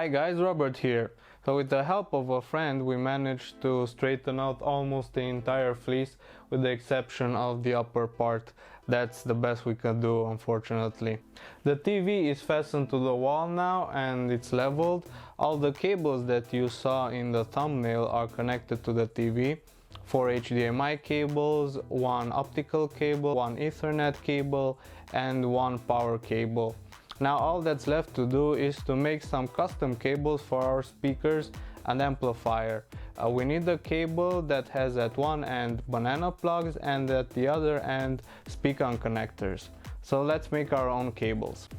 Hi guys, Robert here. So with the help of a friend we managed to straighten out almost the entire fleece with the exception of the upper part. That's the best we could do, unfortunately. The TV is fastened to the wall now and it's leveled. All the cables that you saw in the thumbnail are connected to the TV. 4 HDMI cables, 1 optical cable, 1 Ethernet cable and 1 power cable. Now all that's left to do is to make some custom cables for our speakers and amplifier. We need a cable that has at one end banana plugs and at the other end SpeakON connectors. So let's make our own cables.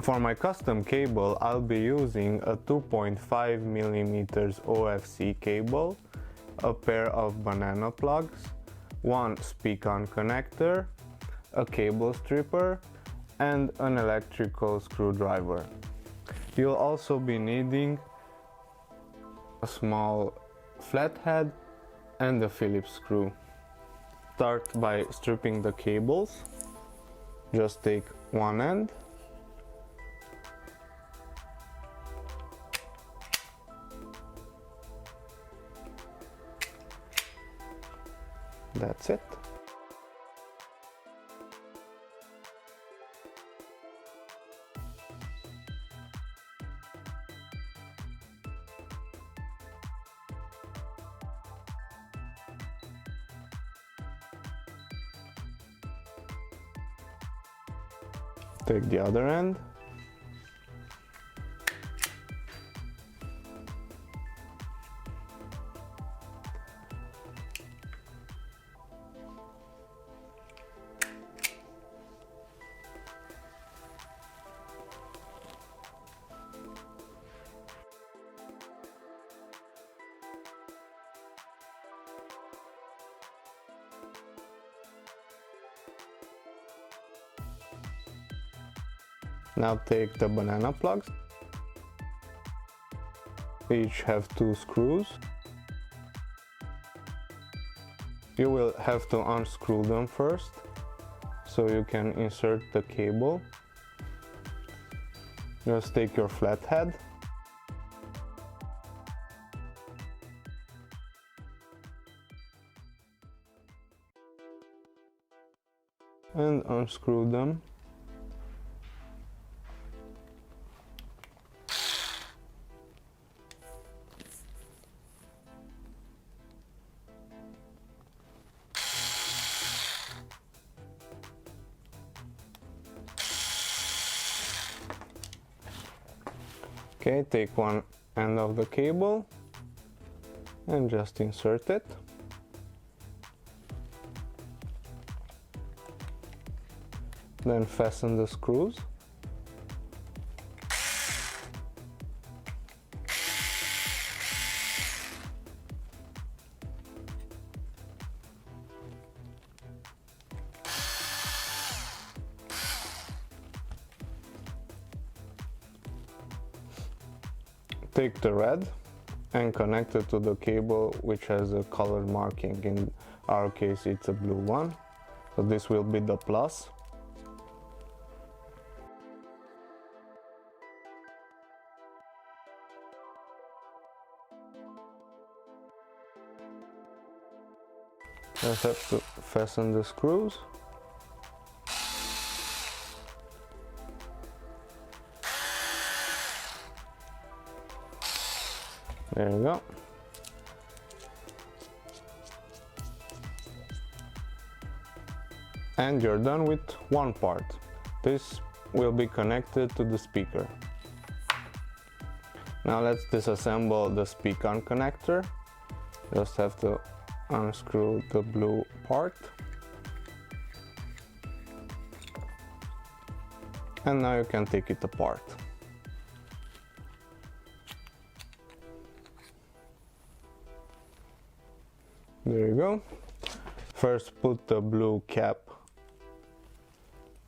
For my custom cable I'll be using a 2.5mm OFC cable, a pair of banana plugs, 1 SpeakON connector, a cable stripper, and an electrical screwdriver. You'll also be needing a small flathead and a Phillips screw. Start by stripping the cables. Just take one end that's it. Take the other end. Now take the banana plugs. Each have 2 screws. You will have to unscrew them first, so you can insert the cable. Just take your flathead. And unscrew them. Okay, take one end of the cable and just insert it. Then fasten the screws. Take the red and connect it to the cable which has a colored marking. In our case it's a blue one, so this will be the plus. Just have to fasten the screws. There you go. And you're done with one part. This will be connected to the speaker. Now let's disassemble the SpeakON connector. Just have to unscrew the blue part. And now you can take it apart. There you go. First put the blue cap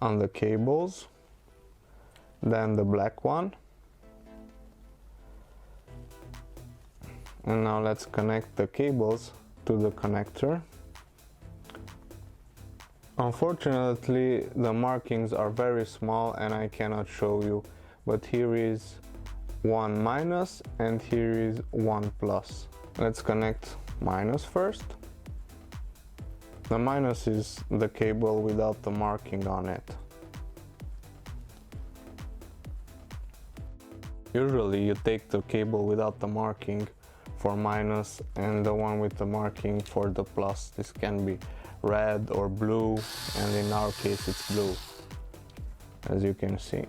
on the cables, then the black one. And now let's connect the cables to the connector. Unfortunately, the markings are very small and I cannot show you, but here is 1 minus and here is 1 plus. Let's connect minus first. The minus is the cable without the marking on it. Usually you take the cable without the marking for minus and the one with the marking for the plus. This can be red or blue, and in our case it's blue, as you can see.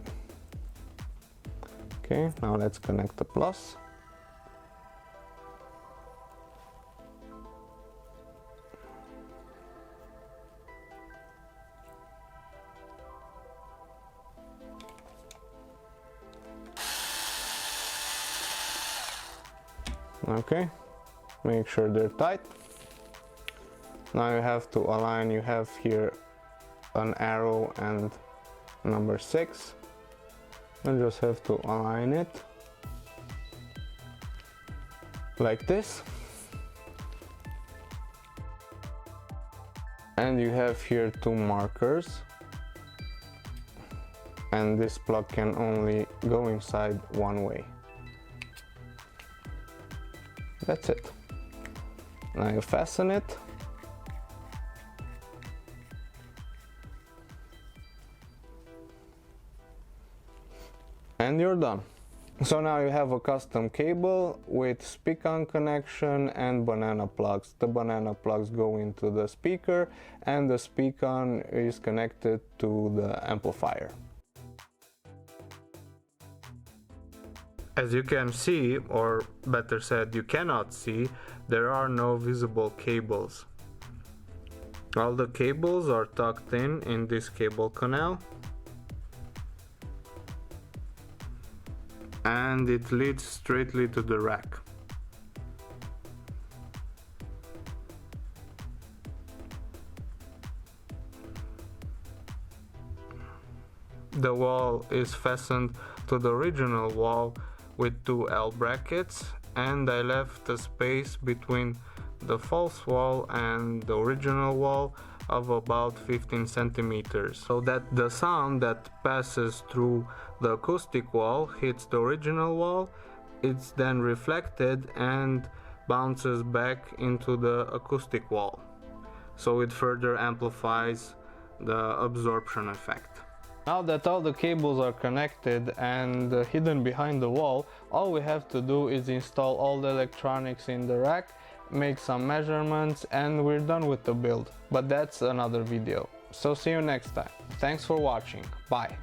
Okay, now let's connect the plus. Okay, make sure they're tight. Now you have to align, you have here an arrow and number 6. You just have to align it like this. And you have here 2 markers. And this plug can only go inside one way. That's it. Now you fasten it. And you're done. So now you have a custom cable with SpeakON connection and banana plugs. The banana plugs go into the speaker and the SpeakON is connected to the amplifier. As you can see, or better said, you cannot see, there are no visible cables. All the cables are tucked in this cable canal. And it leads straightly to the rack. The wall is fastened to the original wall with 2 L brackets, and I left a space between the false wall and the original wall of about 15 centimeters, so that the sound that passes through the acoustic wall hits the original wall. It's then reflected and bounces back into the acoustic wall, so it further amplifies the absorption effect. Now that all the cables are connected and hidden behind the wall, all we have to do is install all the electronics in the rack, make some measurements, and we're done with the build. But that's another video. So see you next time. Thanks for watching. Bye.